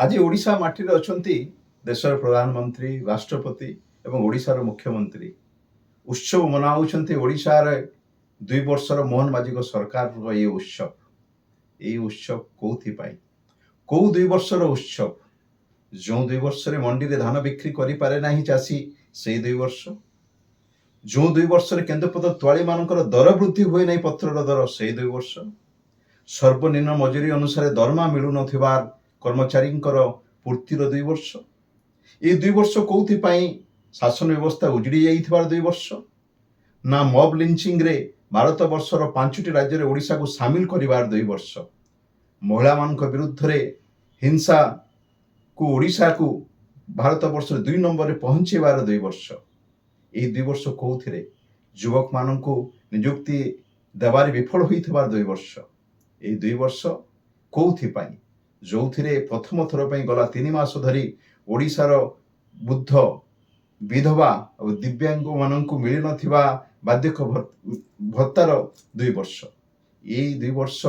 आज ओडिशा माटी रे अछंती देशर प्रधानमंत्री राष्ट्रपति एवं ओडिशार मुख्यमंत्री उत्सव मनाउछंती ओडिशार 2 वर्षर मोहन माझी को सरकार रो ये उत्सव कोथि पाई को 2 वर्षर उत्सव जो 2 वर्ष रे मंडी रे धान बिक्री करि पारे नाही चासी से 2 वर्ष जो 2 वर्ष रे केंद्रपद तवाली मानकर दर वृद्धि हुए नहीं पत्रर दर से 2 वर्ष सर्वनिम्न मजूरी अनुसार दरमा मिलु नथिबार कर्मचारी पूर्तिर 2 वर्ष ये 2 वर्ष कौथि पाई शासन व्यवस्था उजड़ी जाइथिबार 2 वर्ष ना मॉब लिंचिंग रे भारत वर्षर 5टी राज्य रे ओडिशा को शामिल करिवार 2 वर्ष महिला मानक विरुद्ध रे हिंसा को ओडिशा को भारत वर्ष 2 नंबर रे पहुंचेबार 2 वर्ष ये 2 वर्ष कौथिरे युवक मानक नियुक्ति देवार विफल होइथिबार 2 वर्ष ये 2 वर्ष कौथि पाई जो प्रथम थर पर गला 3 मास धरी ओडिशार बुद्ध विधवा और दिव्यांग मानक मिल नथिबा बाध्यक भत्तार 2 वर्ष ये 2 वर्ष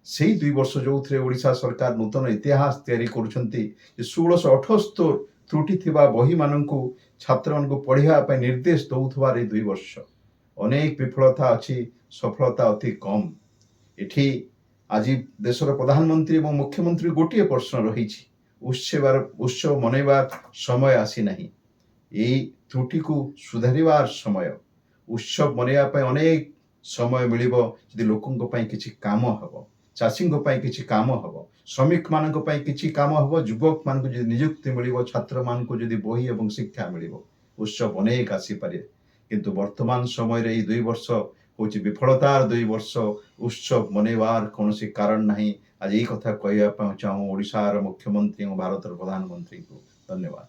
से 2 वर्ष जो ओडिशा सरकार नूतन इतिहास तैयारी करुछंती 1678 त्रुटि थिबा बही मानक छात्र मानक पढ़िया निर्देश दौथबार 2 वर्ष अनेक विफलता अच्छी सफलता अति कम एठी आज देशर प्रधानमंत्री और मुख्यमंत्री गोटे प्रश्न रही उत्सव मनइबार समय आसी नहीं ये त्रुटि को सुधारिबार समय उत्सव मनइबा अनेक समय मिलिबो जदि लोकंक पई किछि काम हबो चाषी किछि काम हबो श्रमिक मानक पई किछि काम हबो युवक मानक जदि नियुक्ति मिलिबो छात्र मानक जदि बही एवं शिक्षा मिलिबो उत्सव अनेक आसी पारे किंतु वर्तमान समय रे 2 वर्ष होची विफलतार 2 वर्ष उत्सव मनइबार कौन कारण नहीं आज यही कथा कहवा चाहूँ ओडिशार मुख्यमंत्री और भारतर प्रधानमंत्री को धन्यवाद।